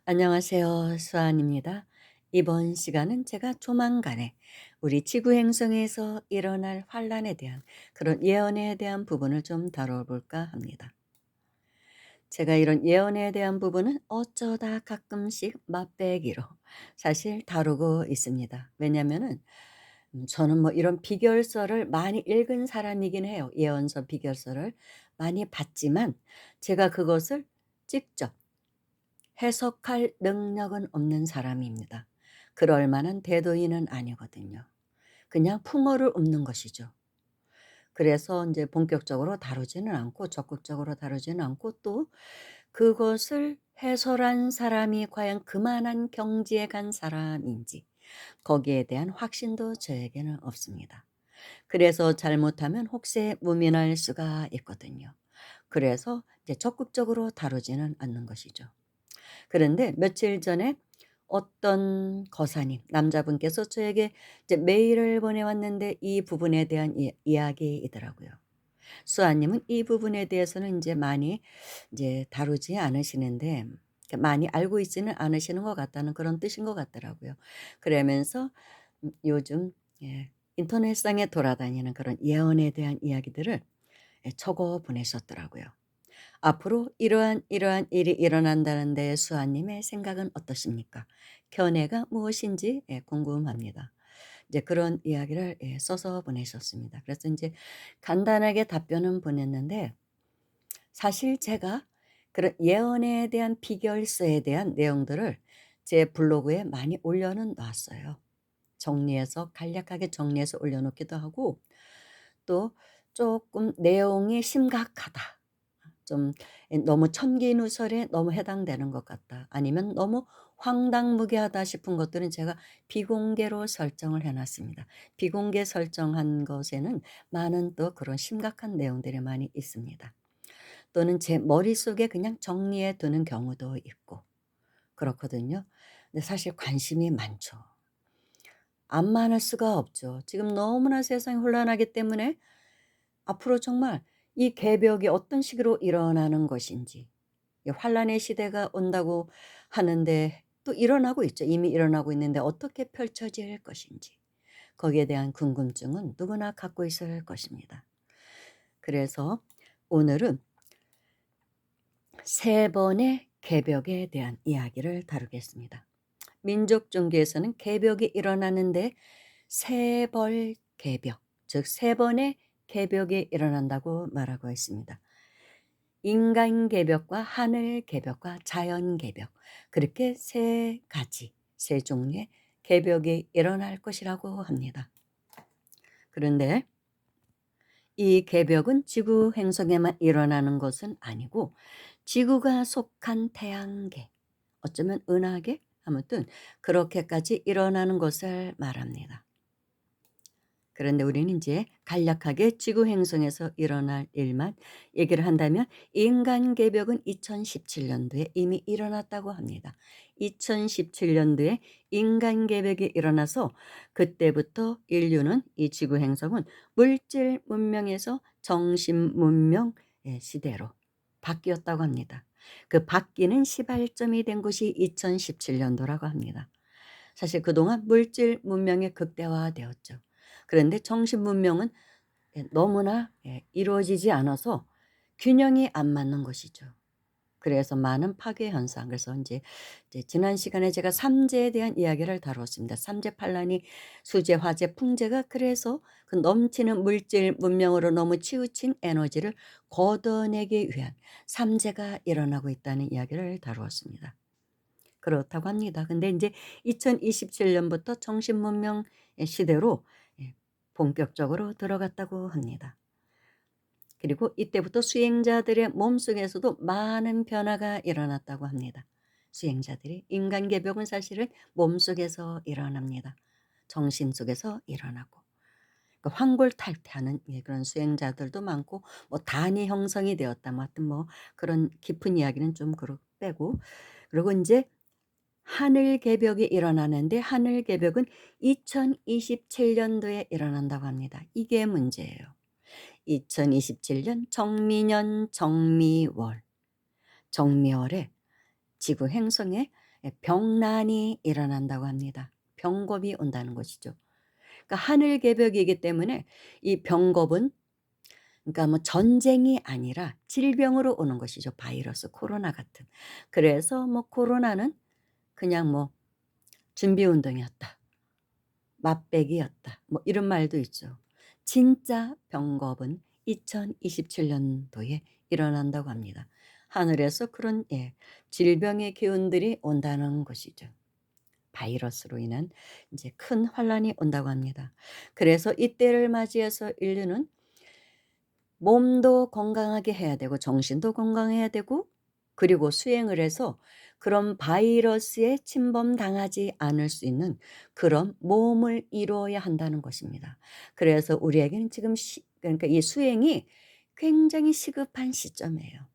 안녕하세요. 수아입니다. 이번 시간은 제가 조만간에 우리 지구 행성에서 일어날 환란에 대한 그런 예언에 대한 부분을 좀 다뤄볼까 합니다. 제가 이런 예언에 대한 부분은 어쩌다 가끔씩 맛배기로 사실 다루고 있습니다. 왜냐면은 저는 뭐 이런 비결서를 많이 읽은 사람이긴 해요. 예언서 비결서를 많이 봤지만 제가 그것을 직접 해석할 능력은 없는 사람입니다. 그럴 만한 대도인은 아니거든요. 그냥 풍어를 읊는 것이죠. 그래서 이제 본격적으로 다루지는 않고 적극적으로 다루지는 않고 또 그것을 해설한 사람이 과연 그만한 경지에 간 사람인지 거기에 대한 확신도 저에게는 없습니다. 그래서 잘못하면 혹세 무민할 수가 있거든요. 그래서 이제 적극적으로 다루지는 않는 것이죠. 그런데 며칠 전에 어떤 거사님 남자분께서 저에게 이제 메일을 보내왔는데 이 부분에 대한 이야기이더라고요. 수아님은 이 부분에 대해서는 이제 많이 이제 다루지 않으시는데 많이 알고 있지는 않으시는 것 같다는 그런 뜻인 것 같더라고요. 그러면서 요즘 예 인터넷상에 돌아다니는 그런 예언에 대한 이야기들을 적어 보내셨더라고요. 앞으로 이러한 일이 일어난다는 수아님의 생각은 어떠십니까? 견해가 무엇인지 궁금합니다. 이제 그런 이야기를 써서 보내셨습니다. 그래서 이제 간단하게 답변은 보냈는데 사실 제가 그런 예언에 대한 비결서에 대한 내용들을 제 블로그에 많이 올려는 놨어요. 정리해서 간략하게 정리해서 올려놓기도 하고 또 조금 내용이 심각하다. 좀 너무 천기누설에 너무 해당되는 것 같다. 아니면 너무 황당무계하다 싶은 것들은 제가 비공개로 설정을 해 놨습니다. 비공개 설정한 것에는 많은 또 그런 심각한 내용들이 많이 있습니다. 또는 제 머릿속에 그냥 정리해 두는 경우도 있고 그렇거든요. 근데 사실 관심이 많죠. 안 많을 수가 없죠. 지금 너무나 세상이 혼란하기 때문에 앞으로 정말 이 개벽이 어떤 식으로 일어나는 것인지 이 환란의 시대가 온다고 하는데 또 일어나고 있죠. 이미 일어나고 있는데 어떻게 펼쳐질 것인지 거기에 대한 궁금증은 누구나 갖고 있을 것입니다. 그래서 오늘은 세 번의 개벽에 대한 이야기를 다루겠습니다. 민족 종교에서는 개벽이 일어나는데 세 벌 개벽, 즉 세 번의 개벽이 일어난다고 말하고 있습니다. 인간 개벽과 하늘 개벽과 자연 개벽 그렇게 세 가지 세 종류의 개벽이 일어날 것이라고 합니다. 그런데 이 개벽은 지구 행성에만 일어나는 것은 아니고 지구가 속한 태양계 어쩌면 은하계 아무튼 그렇게까지 일어나는 것을 말합니다. 그런데 우리는 이제 간략하게 지구 행성에서 일어날 일만 얘기를 한다면 인간 개벽은 2017년도에 이미 일어났다고 합니다. 2017년도에 인간 개벽이 일어나서 그때부터 인류는 이 지구 행성은 물질 문명에서 정신 문명의 시대로 바뀌었다고 합니다. 그 바뀌는 시발점이 된 곳이 2017년도라고 합니다. 사실 그동안 물질 문명이 극대화되었죠. 그런데 정신 문명은 너무나 이루어지지 않아서 균형이 안 맞는 것이죠. 그래서 많은 파괴 현상 그래서 이제 지난 시간에 제가 삼재에 대한 이야기를 다루었습니다. 삼재 판란이 수재, 화재, 풍재가 그래서 그 넘치는 물질 문명으로 너무 치우친 에너지를 걷어내기 위한 삼재가 일어나고 있다는 이야기를 다루었습니다. 그렇다고 합니다. 근데 인제 2027 년부터 정신문명 시대로 본격적으로 들어갔다고 합니다. 그리고 이때부터 수행자들의 몸속에서도 많은 변화가 일어났다고 합니다. 수행자들이 인간 개벽은 사실은 몸속에서 일어납니다. 정신 속에서 일어나고. 그 환골탈태하는 그런 수행자들도 많고 뭐 단이 형성이 되었다 뭐 하여튼 뭐 그런 깊은 이야기는 좀 빼고 그리고 인제 하늘 개벽이 일어나는데 하늘 개벽은 2027 년도에 일어난다고 합니다. 이게 문제예요. 2027년 정미년 정미월 정미월에 지구 행성에 병난이 일어난다고 합니다. 병겁이 온다는 것이죠. 그러니까 하늘 개벽이기 때문에 이 병겁은 그러니까 뭐 전쟁이 아니라 질병으로 오는 것이죠. 바이러스, 코로나 같은. 그래서 뭐 코로나는 그냥 뭐 준비 운동이었다. 맛배기였다. 뭐 이런 말도 있죠. 진짜 병겁은 2027년도에 일어난다고 합니다. 하늘에서 그런 질병의 기운들이 온다는 것이죠. 바이러스로 인한 이제 큰 환란이 온다고 합니다. 그래서 이때를 맞이해서 인류는 몸도 건강하게 해야 되고 정신도 건강해야 되고 그리고 수행을 해서 그런 바이러스에 침범당하지 않을 수 있는 그런 몸을 이루어야 한다는 것입니다. 그래서 우리에게는 지금 그러니까 이 수행이 굉장히 시급한 시점이에요.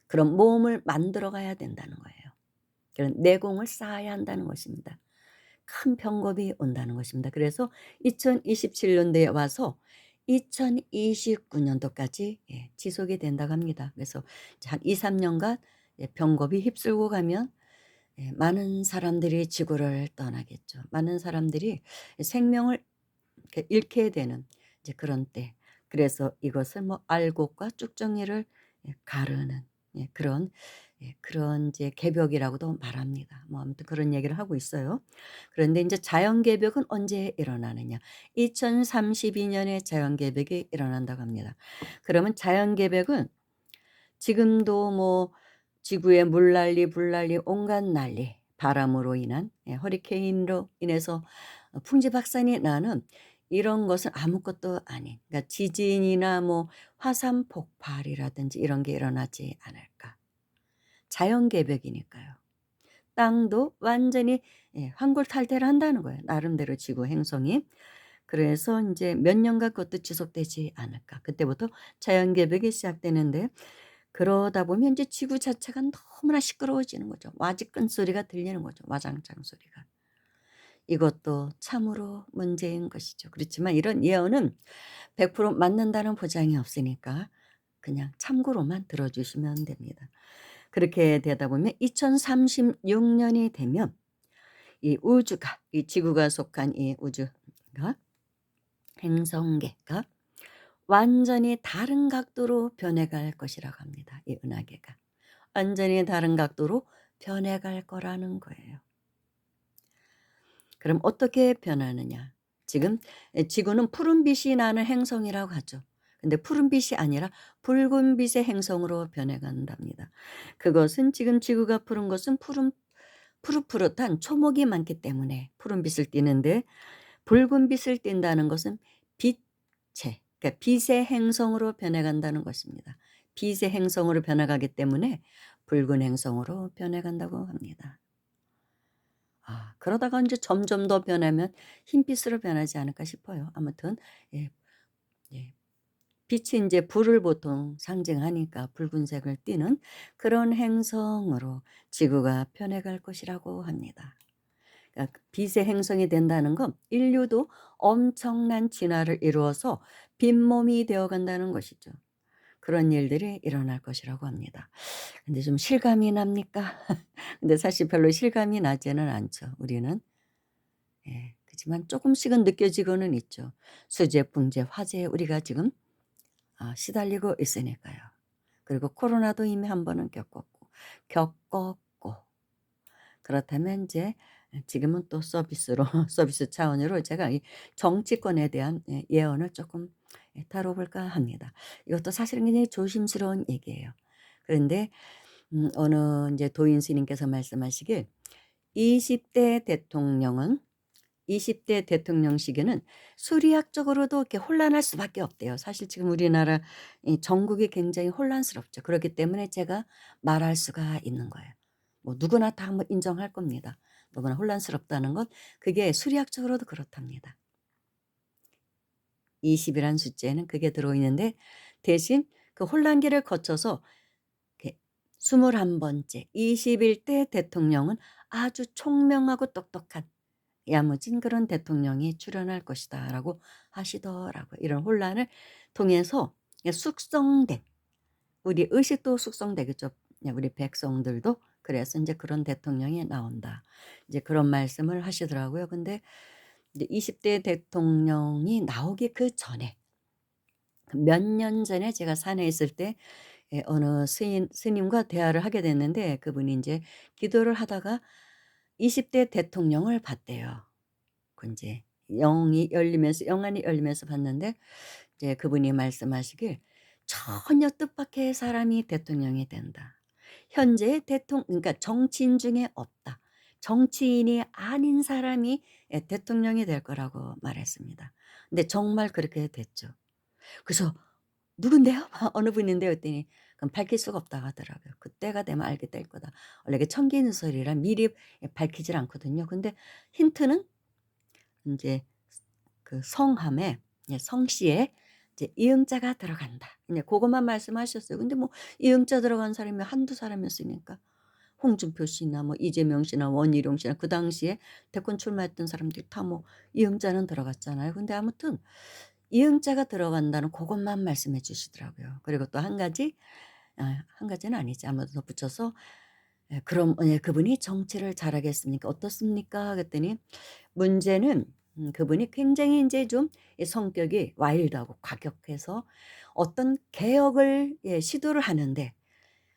그런 몸을 만들어 가야 된다는 거예요. 그런 내공을 쌓아야 한다는 것입니다. 큰 병겁이 온다는 것입니다. 그래서 2027년도에 와서 2029년도까지 지속이 된다고 합니다. 그래서 한 2-3 년간 병겁이 휩쓸고 가면 많은 사람들이 지구를 떠나겠죠. 많은 사람들이 생명을 이렇게 잃게 되는 이제 그런 때. 그래서 이것을 뭐 알곡과 쭉정이를 가르는 그런 그런 이제 개벽이라고도 말합니다. 뭐 아무튼 그런 얘기를 하고 있어요. 그런데 인제 자연 개벽은 언제 일어나느냐. 2032 년에 자연 개벽이 일어난다고 합니다. 그러면 자연 개벽은 지금도 뭐 지구에 물난리 불난리 온갖 난리 바람으로 인한 허리케인으로 인해서 풍지박산이 나는 이런 것은 아무것도 아닌 그러니까 지진이나 뭐 화산 폭발이라든지 이런 게 일어나지 않을까. 자연 개벽이니까요. 땅도 완전히 환골탈태를 한다는 거예요, 나름대로 지구 행성이. 그래서 인제 몇 년간 그것도 지속되지 않을까. 그때부터 자연 개벽이 시작되는데 그러다 보면 인제 지구 자체가 너무나 시끄러워지는 거죠. 와지끈 소리가 들리는 거죠, 와장창 소리가. 이것도 참으로 문제인 것이죠. 그렇지만 이런 예언은 100% 맞는다는 보장이 없으니까 그냥 참고로만 들어 주시면 됩니다. 그렇게 되다 보면 2036 년이 되면 이 우주가 이 지구가 속한 이 우주가 행성계가 완전히 다른 각도로 변해갈 것이라고 합니다. 이 은하계가. 완전히 다른 각도로 변해갈 거라는 거예요. 그럼 어떻게 변하느냐? 지금 지구는 푸른빛이 나는 행성이라고 하죠. 근데 푸른빛이 아니라 붉은빛의 행성으로 변해간답니다. 그것은 지금 지구가 푸른 것은 푸릇푸릇한 초목이 많기 때문에 푸른빛을 띠는데 붉은빛을 띈다는 것은 빛의 그러니까 빛의 행성으로 변해간다는 것입니다. 빛의 행성으로 변해가기 때문에 붉은 행성으로 변해간다고 합니다. 그러다가 인제 점점 더 변하면 흰빛으로 변하지 않을까 싶어요. 아무튼 예 예. 빛이 인제 불을 보통 상징하니까 붉은색을 띠는 그런 행성으로 지구가 변해갈 것이라고 합니다. 그러니까 그 빛의 행성이 된다는 건 인류도 엄청난 진화를 이루어서 빈몸이 되어 간다는 것이죠. 그런 일들이 일어날 것이라고 합니다. 근데 좀 실감이 납니까? 근데 사실 별로 실감이 나지는 않죠, 우리는. 그렇지만 쪼금씩은 느껴지고는 있죠. 수재, 풍재, 화재에 우리가 지금 시달리고 있으니까요. 그리고 코로나도 이미 한 번은 겪었고 그렇다면 인제 지금은 또 서비스로 서비스 차원으로 제가 이 정치권에 대한 예언을 쪼끔 다뤄볼까 합니다. 이것도 사실은 굉장히 조심스러운 얘기예요. 그런데 어느 인제 도인 스님께서 말씀하시길 20대 대통령은 20대 대통령 시기는 수리학적으로도 이렇게 혼란할 수밖에 없대요. 사실 지금 우리나라 이 전국이 굉장히 혼란스럽죠. 그렇기 때문에 제가 말할 수가 있는 거예요. 뭐 누구나 다 뭐 인정할 겁니다. 너무나 혼란스럽다는 건 그게 수리학적으로도 그렇답니다. 20 이란 숫자에는 그게 들어있는데 대신 그 혼란기를 거쳐서 이렇게 21 번째 21대 대통령은 아주 총명하고 똑똑한 야무진 그런 대통령이 출연할 것이다라고 하시더라고요. 이런 혼란을 통해서 숙성된 우리 의식도 숙성되겠죠. 네, 우리 백성들도 그래서 인제 그런 대통령이 나온다. 이제 그런 말씀을 하시더라고요. 근데 이제 20대 대통령이 나오기 그전에 몇 년 전에 제가 산에 있을 때 어느 스님과 대화를 하게 됐는데 그분이 인제 기도를 하다가 20대 대통령을 봤대요. 그 인제 영이 열리면서 영안이 열리면서 봤는데 이제 그분이 말씀하시길 "전혀 뜻밖의 사람이 대통령이 된다. 현재의 그러니까 정치인 중에 없다. 정치인이 아닌 사람이 대통령이 될 거라고 말했습니다. 근데 정말 그렇게 됐죠. 그래서 "누군데요?" "어느 분인데요?" 했더니 "그건 밝힐 수가 없다." 하더라고요. "그때가 되면 알게 될 거다." 원래 이게 청기누설이라 미리 밝히질 않거든요. 근데 힌트는 인제 그 성함에 성씨에 이제 이응자가 들어간다. 그냥 고것만 말씀하셨어요. 근데 뭐 이응자 들어간 사람이 한두 사람이었으니까 홍준표 씨나 뭐 이재명 씨나 원희룡 씨나 그 당시에 대권 출마했던 사람들이 다 뭐 이응자는 들어갔잖아요. 근데 아무튼 이응자가 들어간다는 고것만 말씀해 주시더라고요. 그리고 또 한 가지 한 가지는 아니지. 아무도 덧붙여서 "그럼 그분이 정치를 잘하겠습니까? 어떻습니까?" 그랬더니 문제는 그분이 굉장히 인제 좀 이 성격이 와일드하고 과격해서 어떤 개혁을 시도를 하는데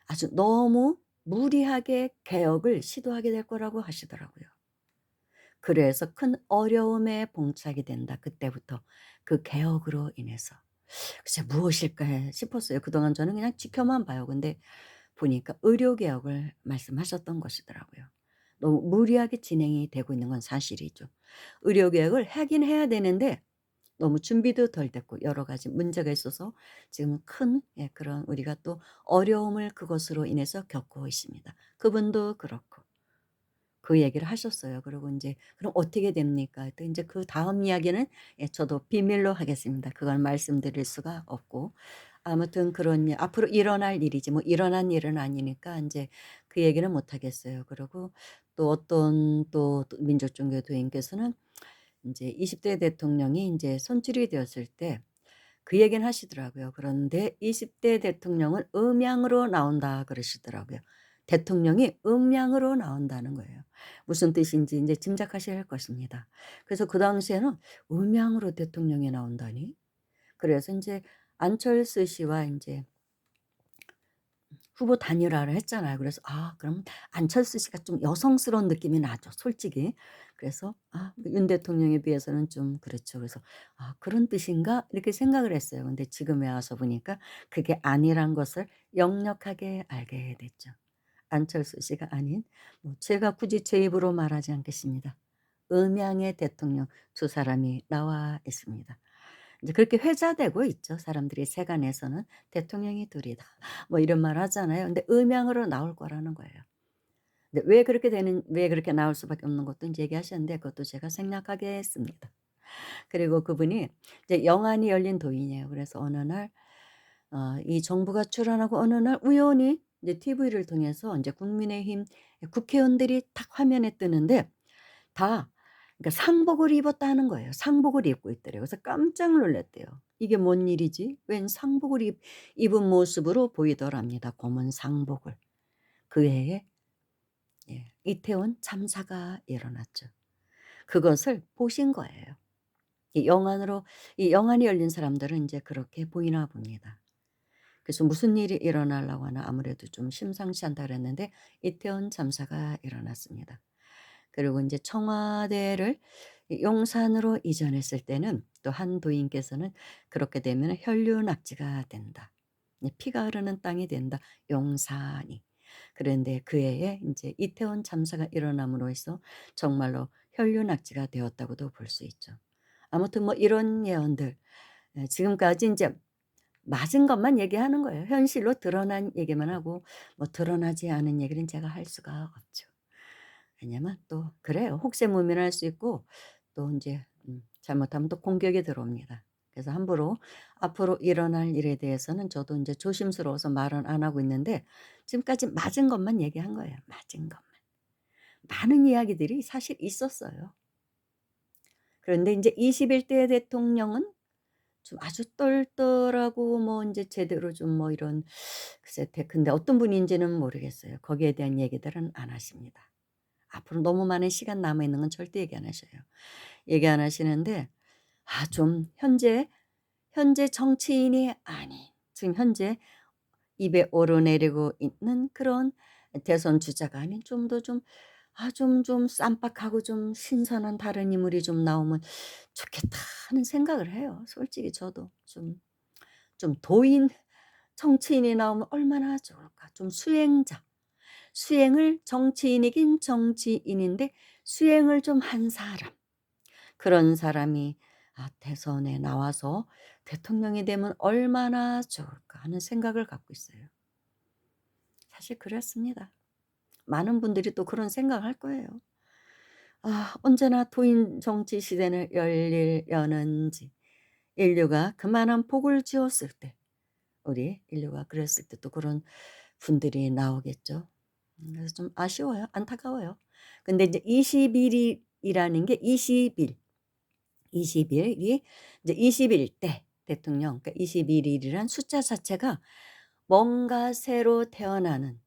아주 너무 무리하게 개혁을 시도하게 될 거라고 하시더라고요. 그래서 큰 어려움에 봉착이 된다 그때부터 그 개혁으로 인해서. 글쎄 무엇일까 싶었어요. 그동안 저는 그냥 지켜만 봐요. 근데 보니까 의료 개혁을 말씀하셨던 것이더라고요. 너무 무리하게 진행이 되고 있는 건 사실이죠. 의료 개혁을 하긴 해야 되는데 너무 준비도 덜 됐고 여러 가지 문제가 있어서 지금 큰 그런 우리가 또 어려움을 그것으로 인해서 겪고 있습니다. 그분도 그렇고. 그 얘기를 하셨어요. 그리고 인제 "그럼 어떻게 됩니까?" 했더니 인제 그다음 이야기는 저도 비밀로 하겠습니다. 그건 말씀드릴 수가 없고. 아무튼 그런 앞으로 일어날 일이지 뭐 일어난 일은 아니니까 인제 그 얘기는 못 하겠어요. 그리고 또 어떤 또 민족종교도인께서는 인제 20대 대통령이 인제 선출이 되었을 때 그 얘기는 하시더라고요. 그런데 "20대 대통령은 음양으로 나온다." 그러시더라고요. 대통령이 음양으로 나온다는 거예요. 무슨 뜻인지 인제 짐작하실 것입니다. 그래서 그 당시에는 '음양으로 대통령이 나온다니?' 그래서 인제 안철수 씨와 인제 후보 단일화를 했잖아요. 그래서 그럼 안철수 씨가 좀 여성스러운 느낌이 나죠 솔직히. 그래서 윤 대통령에 비해서는 좀 그렇죠. 그래서 '그런 뜻인가?' 이렇게 생각을 했어요. 근데 지금에 와서 보니까 그게 아니란 것을 역력하게 알게 됐죠. 안철수 씨가 아닌 뭐 제가 굳이 제 입으로 말하지 않겠습니다. 음양의 대통령 두 사람이 나와 있습니다. 이제 그렇게 회자되고 있죠. 사람들이 세간에서는 "대통령이 둘 이다." 뭐 이런 말 하잖아요. 근데 음양으로 나올 거라는 거예요. 근데 왜 그렇게 나올 수밖에 없는 것도 인제 얘기하셨는데 그것도 제가 생략하겠습니다. 그리고 그분이 이제 영안이 열린 도인이에요. 그래서 어느 날 이 정부가 출연하고 어느 날 우연히 이제 TV를 통해서 인제 국민의힘 국회의원들이 탁 화면에 뜨는데 다 그러니까 상복을 입었다는 거예요. 상복을 입고 있더래요. 그래서 깜짝 놀랐대요. 이게 뭔 일이지? 웬 상복을 입은 모습으로 보이더랍니다, 검은 상복을. 그 해에 이태원 참사가 일어났죠. 그것을 보신 거예요. 이 영안이 열린 사람들은 인제 그렇게 보이나 봅니다. 그래서 무슨 일이 일어나려고 하나 아무래도 좀 심상치 않다 그랬는데 이태원 참사가 일어났습니다. 그리고 인제 청와대를 이 용산으로 이전했을 때는 또 한 도인께서는 "그렇게 되면은 혈류낙지가 된다. 피가 흐르는 땅이 된다, 용산이." 그런데 그 해에 인제 이태원 참사가 일어남으로 해서 정말로 혈류낙지가 되었다고도 볼 수 있죠. 아무튼 뭐 이런 예언들 지금까지 인제 맞은 것만 얘기하는 거예요. 현실로 드러난 얘기만 하고 뭐 드러나지 않은 얘기는 제가 할 수가 없죠. 왜냐면 또 그래요. 혹세무민할 수 있고 또 인제 잘못하면 또 공격이 들어옵니다. 그래서 함부로 앞으로 일어날 일에 대해서는 저도 인제 조심스러워서 말은 안 하고 있는데 지금까지 맞은 것만 얘기한 거예요, 맞은 것만. 많은 이야기들이 사실 있었어요. 그런데 인제 21대 대통령은 좀 아주 똘똘하고 뭐 인제 제대로 좀 뭐 이런 글쎄 근데 어떤 분인지는 모르겠어요. 거기에 대한 얘기들은 안 하십니다. 앞으로 너무 많은 시간 남아 있는 건 절대 얘기 안 하셔요. 얘기 안 하시는데 좀 현재 정치인이 아닌 지금 현재 입에 오르내리고 있는 그런 대선 주자가 아닌 좀 더 좀 쌈박하고 좀 신선한 다른 인물이 좀 나오면 좋겠다 하는 생각을 해요. 솔직히 저도 좀 도인 정치인이 나오면 얼마나 좋을까. 좀 수행을 정치인이긴 정치인인데 수행을 좀 한 사람. 그런 사람이 대선에 나와서 대통령이 되면 얼마나 좋을까 하는 생각을 갖고 있어요. 사실 그렇습니다. 많은 분들이 또 그런 생각을 할 거예요. 언제나 도인 정치 시대는 여는지 인류가 그만한 복을 지었을 때 우리 인류가 그랬을 때 또 그런 분들이 나오겠죠. 그래서 좀 아쉬워요. 안타까워요. 근데 이제 20 일이라는 게 20 일이 이제 20일 때 대통령 그러니까 21 일이란 숫자 자체가 뭔가 새로 태어나는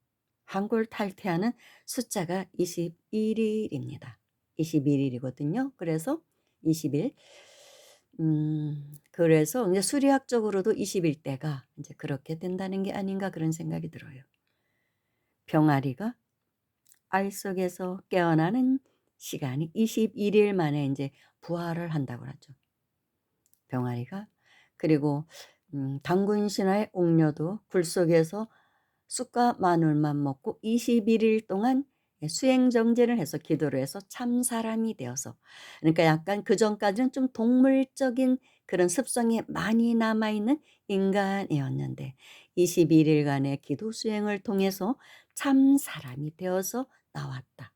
한골 탈퇴하는 숫자가 21 일입니다. 21 일이거든요. 그래서 20일 그래서 이제 수리학적으로도 20일 때가 인제 그렇게 된다는 게 아닌가 그런 생각이 들어요. 병아리가 알 속에서 깨어나는 시간이 21일 만에 인제 부활을 한다고 하죠. 병아리가. 그리고 당군 신화의 옥녀도 굴 속에서 쑥과 마늘만 먹고 21일 동안 수행 정진을 해서 기도를 해서 참 사람이 되어서 그러니까 약간 그전까지는 좀 동물적인 그런 습성이 많이 남아 있는 인간이었는데 21 일간의 기도 수행을 통해서 참 사람이 되어서 나왔다.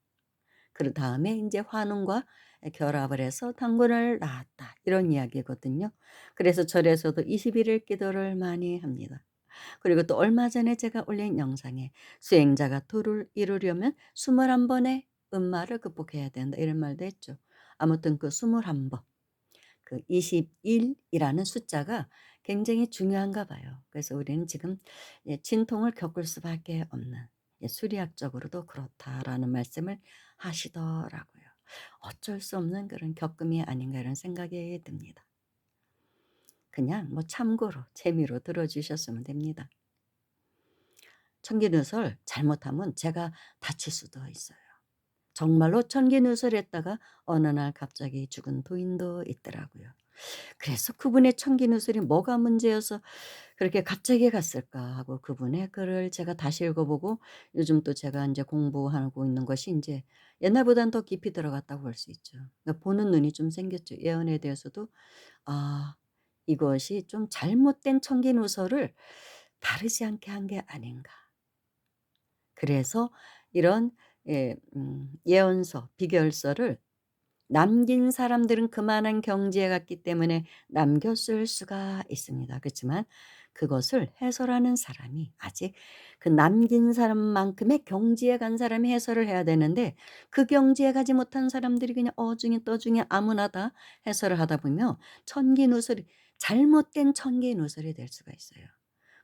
그다음에 인제 환웅과 결합을 해서 당군을 낳았다. 이런 이야기거든요. 그래서 절에서도 21일 기도를 많이 합니다. 그리고 또 얼마 전에 제가 올린 영상에 "수행자가 도를 이루려면 21 번의 음마를 극복해야 된다." 이런 말도 했죠. 아무튼 그 21 번, 그 21 이라는 숫자가 굉장히 중요한가 봐요. 그래서 우리는 지금 진통을 겪을 수밖에 없는 수리학적으로도 그렇다라는 말씀을 하시더라고요. 어쩔 수 없는 그런 겪음이 아닌가 이런 생각이 듭니다. 그냥 뭐 참고로 재미로 들어 주셨으면 됩니다. 청기누설 잘못하면 제가 다칠 수도 있어요. 정말로 청기누설했다가 어느 날 갑자기 죽은 도인도 있더라고요. 그래서 그분의 청기누설이 뭐가 문제여서 그렇게 갑자기 갔을까 하고 그분의 글을 제가 다시 읽어보고 요즘 또 제가 이제 공부하고 있는 것이 이제 옛날보다는 더 깊이 들어갔다고 볼 수 있죠. 그러니까 보는 눈이 좀 생겼죠. 예언에 대해서도 아 이것이 좀 잘못된 청기누설을 바르지 않게 한 게 아닌가. 그래서 이런 예언서, 비결서를 남긴 사람들은 그만한 경지에 갔기 때문에 남겨 쓸 수가 있습니다. 그렇지만 그것을 해설하는 사람이 아직 그 남긴 사람만큼의 경지에 간 사람이 해설을 해야 되는데 그 경지에 가지 못한 사람들이 그냥 어중에 떠중에 아무나 다 해설을 하다 보면 천기누설이 잘못된 천기누설이 될 수가 있어요.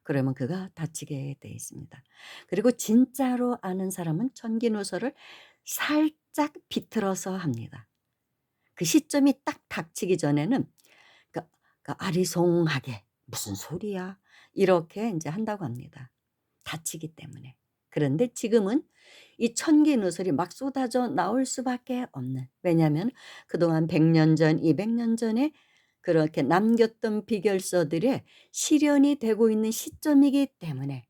그러면 그가 다치게 돼 있습니다. 그리고 진짜로 아는 사람은 천기누설을 살짝 비틀어서 합니다. 그 시점이 딱 닥치기 전에는 아리송하게 "무슨 소리야." 이렇게 인제 한다고 합니다, 다치기 때문에. 그런데 지금은 이 천기누설이 막 쏟아져 나올 수밖에 없는 왜냐하면 그동안 100년 전, 200년 전에 그렇게 남겼던 비결서들의 실현이 되고 있는 시점이기 때문에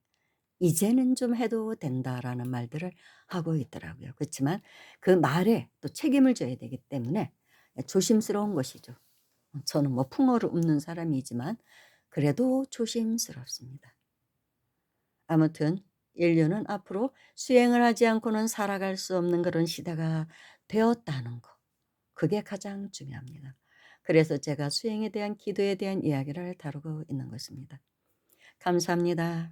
"이제는 좀 해도 된다."라는 말들을 하고 있더라고요. 그렇지만 그 말에 또 책임을 져야 되기 때문에 조심스러운 것이죠. 저는 뭐 풍어를 읊는 사람이지만 그래도 조심스럽습니다. 아무튼 인류는 앞으로 수행을 하지 않고는 살아갈 수 없는 그런 시대가 되었다는 거. 그게 가장 중요합니다. 그래서 제가 수행에 대한 기도에 대한 이야기를 다루고 있는 것입니다. 감사합니다.